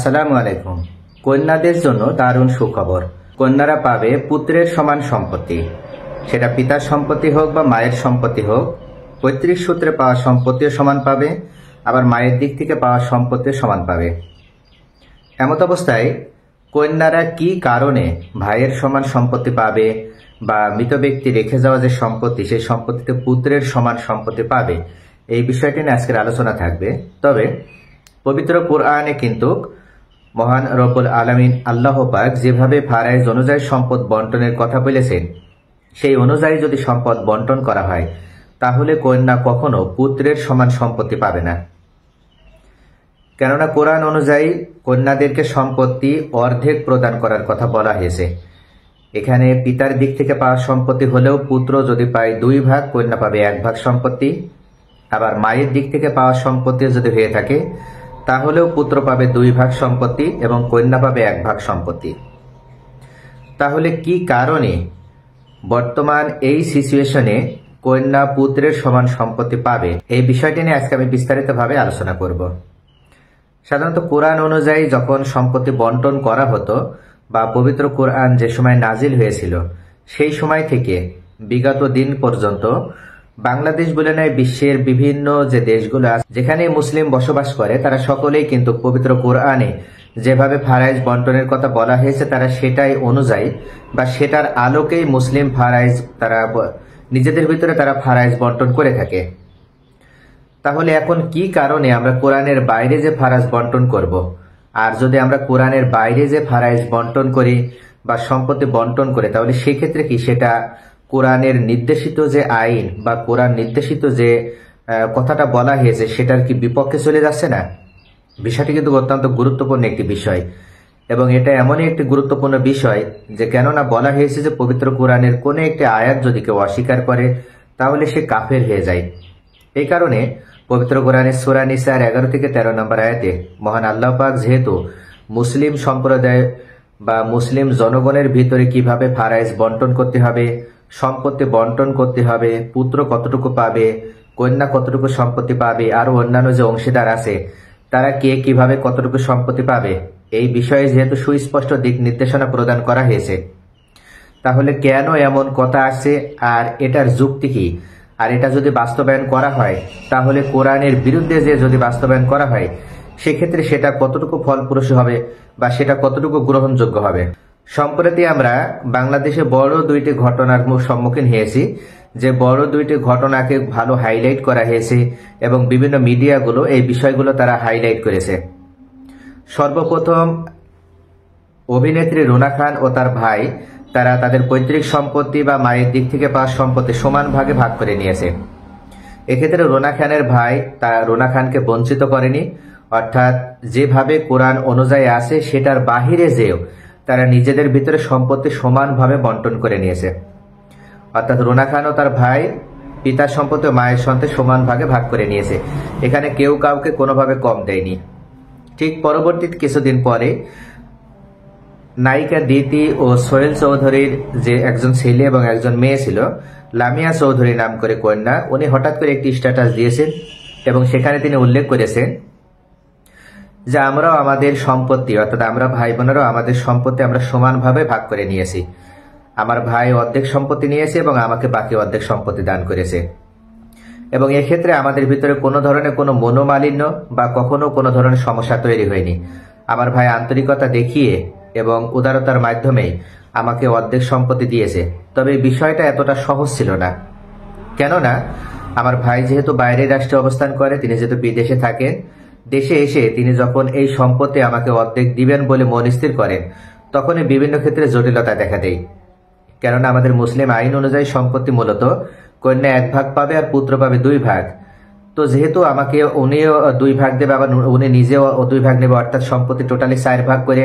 আসসালামু আলাইকুম। কন্যাদের জন্য দারুণ সুখবর। কন্যারা পাবে পুত্রের সমান সম্পত্তি, সেটা পিতার সম্পত্তি হোক বা মায়ের সম্পত্তি হোক। পৈতৃক সূত্রে পাওয়া সম্পত্তিও সমান পাবে, আবার মায়ের দিক থেকে পাওয়া সম্পত্তিও সমান পাবে। এমত অবস্থায় কন্যারা কি কারণে ভাইয়ের সমান সম্পত্তি পাবে বা মৃত ব্যক্তি রেখে যাওয়া যে সম্পত্তি, সেই সম্পত্তিতে পুত্রের সমান সম্পত্তি পাবে, এই বিষয়টি নিয়ে আজকের আলোচনা থাকবে। তবে পবিত্র কোরআনে কিন্তু মহান রব্বুল আলামিন আল্লাহ পাক যেভাবে ফারাইজ অনুযায়ী সম্পদ বন্টনের কথা বলেছেন, সেই অনুযায়ী যদি সম্পদ বন্টন করা হয় তাহলে কন্যা কখনো পুত্রের সমান সম্পত্তি পাবে না। কেননা কোরআন অনুযায়ী কন্যাদেরকে সম্পত্তি অর্ধেক প্রদান করার কথা বলা হয়েছে। এখানে পিতার দিক থেকে পাওয়া সম্পত্তি হলেও পুত্র যদি পায় 2 ভাগ, কন্যা পাবে 1 ভাগ সম্পত্তি। আবার মায়ের দিক থেকে পাওয়া সম্পত্তি যদি হয়ে থাকে তাহলেও পুত্র পাবে 2 ভাগ সম্পত্তি এবং কন্যা পাবে 1 ভাগ সম্পত্তি। তাহলে কি কারণে বর্তমান এই সিচুয়েশনে কন্যা পুত্রের সমান সম্পত্তি পাবে, এই বিষয়টি নিয়ে আজকে আমি বিস্তারিতভাবে আলোচনা করব। সাধারণত কোরআন অনুযায়ী যখন সম্পত্তি বন্টন করা হতো বা পবিত্র কোরআন যে সময় নাজিল হয়েছিল, সেই সময় থেকে বিগত দিন পর্যন্ত বাংলাদেশ বলে নয়, বিশ্বের বিভিন্ন যে দেশগুলো আছে যেখানে মুসলিম বসবাস করে, তারা সকলেই কিন্তু পবিত্র কোরআনে যেভাবে ফারাইজ বন্টনের কথা বলা হয়েছে তারা সেটাই অনুযায়ী বা সেটার আলোকেই মুসলিম ফারাইজ তারা নিজেদের ভিতরে তারা ফারাইজ বন্টন করে থাকে। তাহলে এখন কি কারণে আমরা কোরআনের বাইরে যে ফারাইজ বন্টন করব? আর যদি আমরা কোরআনের বাইরে যে ফারাইজ বন্টন করি বা সম্পত্তি বন্টন করি, তাহলে সেক্ষেত্রে কি সেটা কোরআনের নির্দেশিত যে আইন বা কোরআন নির্দেশিত যে কথাটা বলা হয়েছে সেটার কি বিপক্ষে চলে যাচ্ছে না? বিষয়টি কিন্তু অত্যন্ত গুরুত্বপূর্ণ একটি বিষয় এবং এটা এমনই একটি গুরুত্বপূর্ণ বিষয় যে কেননা বলা হয়েছে যে পবিত্র কোরআনের কোনো একটি আয়াত যদি কেউ অস্বীকার করে তাহলে সে কাফের হয়ে যায়। এই কারণে পবিত্র কোরআনের সূরা নিসার 11 থেকে 13 নম্বর আয়াতে মহান আল্লাহ পাক যেহেতু মুসলিম সম্প্রদায় বা মুসলিম জনগণের ভিতরে কিভাবে ফারাইজ বন্টন করতে হবে, সম্পত্তি বন্টন করতে হবে, পুত্র কতটুকু পাবে, কন্যা কতটুকু সম্পত্তি পাবে, আরো অন্যান্য যে অংশীদার আছে তারা কে কিভাবে কতটুকু সম্পত্তি পাবে, এই বিষয়ে যেহেতু সুস্পষ্ট দিক নির্দেশনা প্রদান করা হয়েছে, তাহলে কেন এমন কথা আসছে আর এটার যুক্তি কি? আর এটা যদি বাস্তবায়ন করা হয় তাহলে কোরআনের বিরুদ্ধে যে যদি বাস্তবায়ন করা হয় সেক্ষেত্রে সেটা কতটুকু ফলপ্রসূ হবে বা সেটা কতটুকু গ্রহণযোগ্য হবে। সম্প্রতি আমরা বাংলাদেশে বড় 2টি ঘটনার সম্মুখীন হয়েছি, যে বড় 2টি ঘটনাকে ভালো হাইলাইট করা হয়েছে এবং বিভিন্ন মিডিয়াগুলো এই বিষয়গুলো তারা হাইলাইট করেছে। সর্বপ্রথম অভিনেত্রী রুনা খান ও তার ভাই তারা তাদের পৈতৃক সম্পত্তি বা মায়ের দিক থেকে পাওয়া সম্পত্তি সমান ভাগে ভাগ করে নিয়েছে। এক্ষেত্রে রুনা খানের ভাই তারা রুনা খানকে বঞ্চিত করেনি, অর্থাৎ যেভাবে কোরআন অনুযায়ী আছে সেটার বাহিরে যেও তারা নিজেদের ভিতরে সম্পত্তি সমানভাবে বন্টন করে নিয়েছে। অর্থাৎ রুনা খান ও তার ভাই পিতার সম্পত্তি ও মায়ের সম্পত্তি সমান ভাগে ভাগ করে নিয়েছে, এখানে কেউ কাউকে কোনোভাবে কম দেয়নি। ঠিক পরবর্তী কিছুদিন পরে নায়িকা দিতি ও সোহেল চৌধুরীর যে একজন ছেলে এবং একজন মেয়ে ছিল, লামিয়া চৌধুরী নাম করে কন্যা, উনি হঠাৎ করে একটি স্ট্যাটাস দিয়েছেন এবং সেখানে তিনি উল্লেখ করেছেন যে আমরাও আমাদের সম্পত্তি, অর্থাৎ আমরা ভাই বোনেরাও আমাদের সম্পত্তি আমরা সমানভাবে ভাগ করে নিয়েছি। আমার ভাই অর্ধেক সম্পত্তি নিয়েছে এবং আমাকে বাকি অর্ধেক সম্পত্তি দান করেছে এবং এক্ষেত্রে আমাদের ভিতরে কোনো ধরনের কোনো মনোমালিন্য বা কখনো কোনো ধরনের সমস্যা তৈরি হয়নি। আমার ভাই আন্তরিকতা দেখিয়ে এবং উদারতার মাধ্যমে আমাকে অর্ধেক সম্পত্তি দিয়েছে। তবে এই বিষয়টা এতটা সহজ ছিল না, কেননা আমার ভাই যেহেতু বাইরের রাষ্ট্রে অবস্থান করে, তিনি যেহেতু বিদেশে থাকেন, দেশে এসে তিনি যখন এই সম্পত্তি আমাকে অর্ধেক দিবেন বলে মন স্থির করেন তখনই বিভিন্ন ক্ষেত্রে জটিলতা দেখা দেয়। কেননা আমাদের মুসলিম আইন অনুযায়ী সম্পত্তি মূলত কন্যা 1 ভাগ পাবে আর পুত্র পাবে 2 ভাগ। তো যেহেতু আমাকে উনিও 2 ভাগ দেবে, আবার উনি নিজেও 2 ভাগ নেবে, অর্থাৎ সম্পত্তি টোটালি 4 ভাগ করে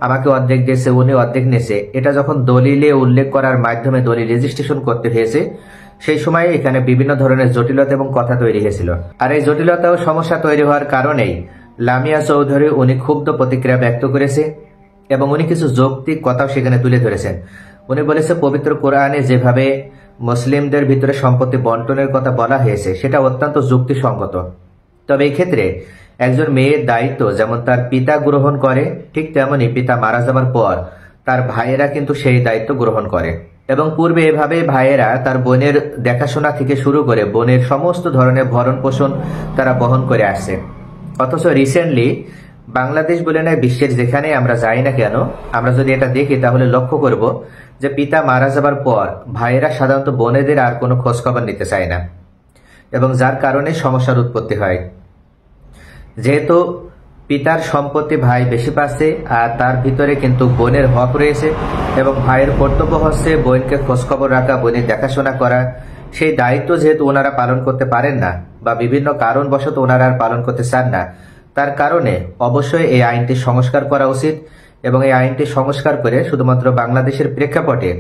আমাকে অর্ধেক দিয়েছে, উনি অর্ধেক নেছে। এটা যখন দলিলে উল্লেখ করার মাধ্যমে দলিল রেজিস্ট্রেশন করতে হয়েছে, সেই সময় এখানে বিভিন্ন ধরনের জটিলতা এবং কথা তৈরি হয়েছিল। আর এই জটিলতা ও সমস্যা তৈরি হওয়ার কারণেই লামিয়া চৌধুরী উনি ক্ষুব্ধ প্রতিক্রিয়া ব্যক্ত করেছে এবং উনি কিছু যৌক্তিক কথাও সেখানে তুলে ধরেছেন। উনি বলেছে পবিত্র কোরআনে যেভাবে মুসলিমদের ভিতরে সম্পত্তি বন্টনের কথা বলা হয়েছে সেটা অত্যন্ত যুক্তিসঙ্গত। তবে এই ক্ষেত্রে একজন মেয়ের দায়িত্ব যেমন তার পিতা গ্রহণ করে, ঠিক তেমনি পিতা মারা যাবার পর তার ভাইয়েরা কিন্তু সেই দায়িত্ব গ্রহণ করে। এবং পূর্বে এভাবে ভাইয়েরা তার বোনের দেখাশোনা থেকে শুরু করে বোনের সমস্ত ধরনের ভরণ পোষণ তারা বহন করে আসছে। অথচ রিসেন্টলি বাংলাদেশ বলে নয়, বিশ্বের যেখানে আমরা যাই না কেন, আমরা যদি এটা দেখি তাহলে লক্ষ্য করব যে পিতা মারা যাবার পর ভাইয়েরা সাধারণত বোনেদের আর কোনো খোঁজখবর নিতে চায় না, এবং যার কারণে সমস্যার উৎপত্তি হয়। যেহেতু পিতার সম্পত্তি ভাই বেশি পাচ্ছে, আর তার ভিতরে কিন্তু বোনের হক রয়েছে, এবং ভাইয়ের কর্তব্য হচ্ছে বোনকে খোঁজখবর রাখা, বোনের দেখাশোনা করা। সেই দায়িত্ব যেহেতু ওনারা পালন করতে পারেন না, বা বিভিন্ন কারণবশত ওনারা আর পালন করতে চান না, তার কারণে অবশ্যই এই আইনটি সংস্কার করা উচিত। এবং এই আইনটি সংস্কার করে শুধুমাত্র বাংলাদেশের প্রেক্ষাপটে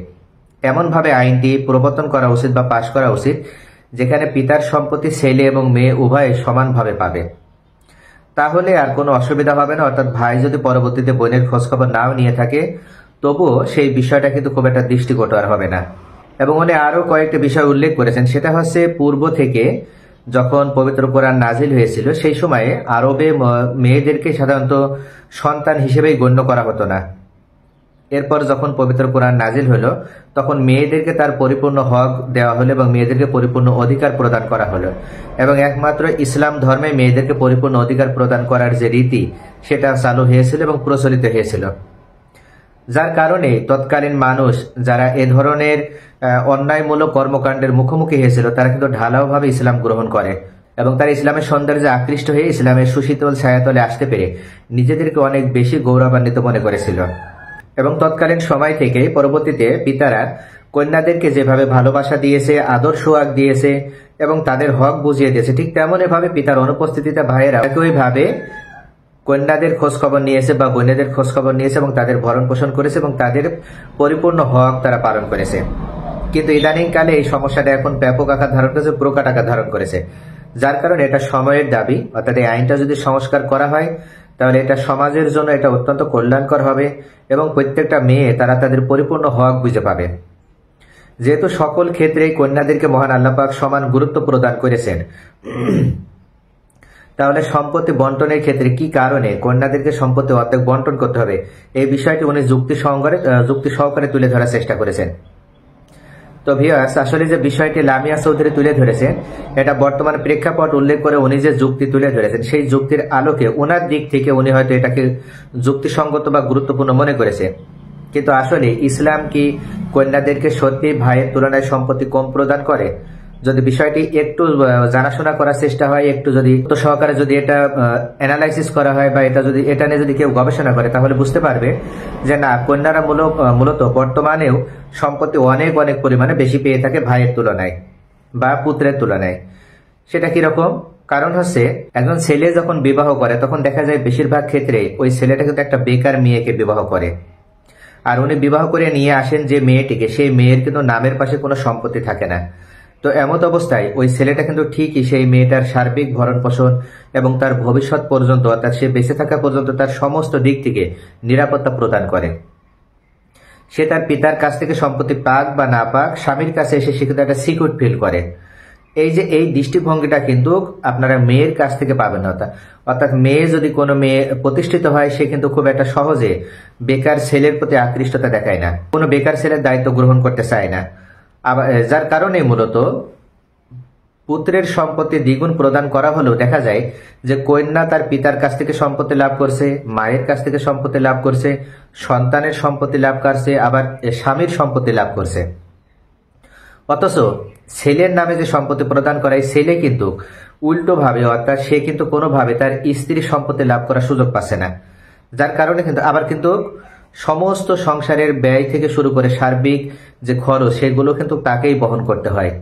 এমনভাবে আইনটি প্রবর্তন করা উচিত বা পাশ করা উচিত যেখানে পিতার সম্পত্তি ছেলে এবং মেয়ে উভয়ে সমানভাবে পাবে। তাহলে আর কোনো অসুবিধা হবে না। অর্থাৎ ভাই যদি পরবর্তীতে বোনের খোঁজখবর নাও নিয়ে থাকে, তবুও সেই বিষয়টা কিন্তু খুব একটা দৃষ্টিকটু আর হবে না। এবং উনি আরো কয়েকটি বিষয় উল্লেখ করেছেন, সেটা হচ্ছে পূর্ব থেকে যখন পবিত্র কোরআন নাজিল হয়েছিল সেই সময়ে আরবে মেয়েদেরকে সাধারণত সন্তান হিসেবেই গণ্য করা হতো না। এরপর যখন পবিত্র কোরআন নাজিল হলো তখন মেয়েদেরকে তার পরিপূর্ণ হক দেওয়া হলো এবং মেয়েদেরকে পরিপূর্ণ অধিকার প্রদান করা হলো, এবং একমাত্র ইসলাম ধর্মে মেয়েদেরকে পরিপূর্ণ অধিকার প্রদান করার যে রীতি সেটা চালু হয়েছিল এবং প্রচলিত হয়েছিল। যার কারণে তৎকালীন মানুষ যারা এ ধরনের অন্যায়মূলক কর্মকাণ্ডের মুখোমুখি হয়েছিল তারা কিন্তু ঢালাওভাবে ইসলাম গ্রহণ করে, এবং তারা ইসলামের সৌন্দর্যে আকৃষ্ট হয়ে ইসলামের সুশীতল ছায়াতলে আসতে পেরে নিজেদেরকে অনেক বেশি গৌরবান্বিত মনে করেছিল। এবং তৎকালীন সময় থেকে পরবর্তীতে পিতারা কন্যাদেরকে যেভাবে ভালোবাসা দিয়েছে, আদর সোহাগ দিয়েছে এবং তাদের হক বুঝিয়ে দিয়েছে, ঠিক তেমন ভাবে পিতার অনুপস্থিতিতে ভাইয়েরা একইভাবে কন্যাদের খোঁজখবর নিয়েছে বা বোনেদের খোঁজখবর নিয়েছে এবং তাদের ভরণ পোষণ করেছে এবং তাদের পরিপূর্ণ হক তারা পালন করেছে। কিন্তু ইদানিং কালে এই সমস্যাটা এখন ব্যাপক আকার ধারণ করেছে, প্রকট আকার ধারণ করেছে, যার কারণে এটা সময়ের দাবি। অর্থাৎ এই আইনটা যদি সংস্কার করা হয় তাহলে এটা সমাজের জন্য এটা অত্যন্ত কল্যাণকর হবে এবং প্রত্যেকটা মেয়ে তারা তাদের পরিপূর্ণ হক বুঝে পাবে। যেহেতু সকল ক্ষেত্রেই কন্যাদেরকে মহান আল্লাহ পাক সমান গুরুত্ব প্রদান করেছেন, তাহলে সম্পত্তি বন্টনের ক্ষেত্রে কি কারণে কন্যাদেরকে সম্পত্তি অর্ধেক বন্টন করতে হবে, এই বিষয়টি উনি যুক্তি সহকারে তুলে ধরার চেষ্টা করেছেন। তো ভিউয়ার্স, আসলে যে বিষয়টি লামিয়া চৌধুরী তুলে ধরেছেন এটা বর্তমান প্রেক্ষাপট উল্লেখ করে উনি যে যুক্তি তুলে ধরেছেন সেই যুক্তির আলোকে ওনার দিক থেকে উনি হয়তো এটাকে যুক্তিসঙ্গত বা গুরুত্বপূর্ণ মনে করেছে। কিন্তু আসলে ইসলাম কি কন্যাদেরকে সত্যি ভাইয়ের তুলনায় সম্পত্তি কম প্রদান করে? যদি বিষয়টি একটু জানাশোনা করার চেষ্টা হয়, একটু যদি সহকারে যদি এটা অ্যানালাইসিস করা হয় বা এটা নিয়ে যদি কেউ গবেষণা করে, তাহলে বুঝতে পারবে যে না, কন্যারা মূলত বর্তমানেও সম্পত্তি অনেক অনেক পরিমাণে বেশি পেয়ে থাকে ভাইয়ের তুলনায় বা পুত্রের তুলনায়। সেটা কিরকম? কারণ হচ্ছে একজন ছেলে যখন বিবাহ করে তখন দেখা যায় বেশিরভাগ ক্ষেত্রে ওই ছেলেটা কিন্তু একটা বেকার মেয়েকে বিবাহ করে, আর উনি বিবাহ করে নিয়ে আসেন যে মেয়েটিকে, সেই মেয়ের কিন্তু নামের পাশে কোনো সম্পত্তি থাকে না। তো এমত অবস্থায় ওই ছেলেটা কিন্তু ঠিকই সেই মেয়েটার সার্বিক ভরণ পোষণ এবং তার ভবিষ্যৎ পর্যন্ত, অর্থাৎ সে বেঁচে থাকা পর্যন্ত তার সমস্ত দিক থেকে নিরাপত্তা প্রদান করে। সে তার পিতার কাছ থেকে সম্পত্তি পাক বা না পাক, স্বামীর কাছে এসে সে কিন্তু একটা সিকিউর ফিল করে। এই দৃষ্টিভঙ্গিটা কিন্তু আপনারা মেয়ের কাছ থেকে পাবেন না। অর্থাৎ মেয়ে যদি কোনো মেয়ে প্রতিষ্ঠিত হয়, সে কিন্তু খুব একটা সহজে বেকার ছেলের প্রতি আকৃষ্টতা দেখায় না, কোনো বেকার ছেলের দায়িত্ব গ্রহণ করতে চায় না। আবার যার কারণে মূলত পুত্রের সম্পত্তি দ্বিগুণ প্রদান করা হলেও দেখা যায় যে কন্যা তার পিতার কাছ থেকে সম্পত্তি লাভ করছে, মায়ের কাছ থেকে সম্পত্তি লাভ করছে, সন্তানের সম্পত্তি লাভ করছে, আবার স্বামীর সম্পত্তি লাভ করছে। অথচ ছেলের নামে যে সম্পত্তি প্রদান করায় ছেলে কিন্তু উল্টো ভাবে, অর্থাৎ সে কিন্তু কোনোভাবে তার স্ত্রীর সম্পত্তি লাভ করার সুযোগ পাচ্ছে না। যার কারণে কিন্তু আবার কিন্তু সমস্ত সংসারের ব্যয় থেকে শুরু করে সার্বিক যে খরচ সেগুলো কিন্তু তাকেই বহন করতে হয়।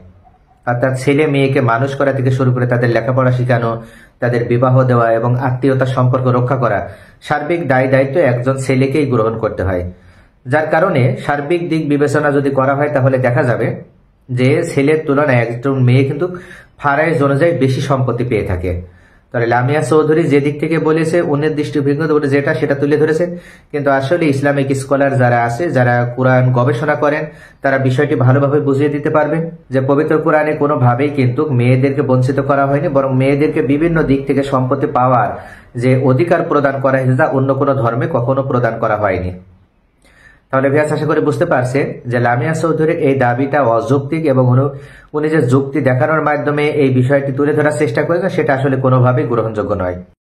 অর্থাৎ ছেলে মেয়েকে মানুষ করা থেকে শুরু করে তাদের লেখাপড়া শেখানো, তাদের বিবাহ দেওয়া এবং আত্মীয়তার সম্পর্ক রক্ষা করা, সার্বিক দায় দায়িত্ব একজন ছেলেকেই গ্রহণ করতে হয়। যার কারণে সার্বিক দিক বিবেচনা যদি করা হয় তাহলে দেখা যাবে যে ছেলের তুলনায় একজন মেয়ে কিন্তু ফারাইজ অনুযায়ী বেশি সম্পত্তি পেয়ে থাকে। তাহলে লামিয়া চৌধুরী যে দিক থেকে বলেছে উনি দৃষ্টিভঙ্গি যেটা সেটা তুলে ধরেছেন, কিন্তু আসলে ইসলামিক স্কলার যারা আছে, যারা কোরআন গবেষণা করেন, তারা বিষয়টি ভালোভাবে বুঝিয়ে দিতে পারবেন যে পবিত্র কোরআনে কোনোভাবেই কিন্তু মেয়েদেরকে বঞ্চিত করা হয়নি, বরং মেয়েদেরকে বিভিন্ন দিক থেকে সম্পত্তি পাওয়ার যে অধিকার প্রদান করা হয়েছে তা অন্য কোনো ধর্মে কখনো প্রদান করা হয়নি। তাহলে ভিউয়ার্স আশা করে বুঝতে পারছেন যে লামিয়া চৌধুরীর এই দাবিটা অযৌক্তিক এবং উনি যে যুক্তি দেখানোর মাধ্যমে এই বিষয়টি তুলে ধরার চেষ্টা করেছেন সেটা আসলে কোনোভাবেই গ্রহণযোগ্য নয়।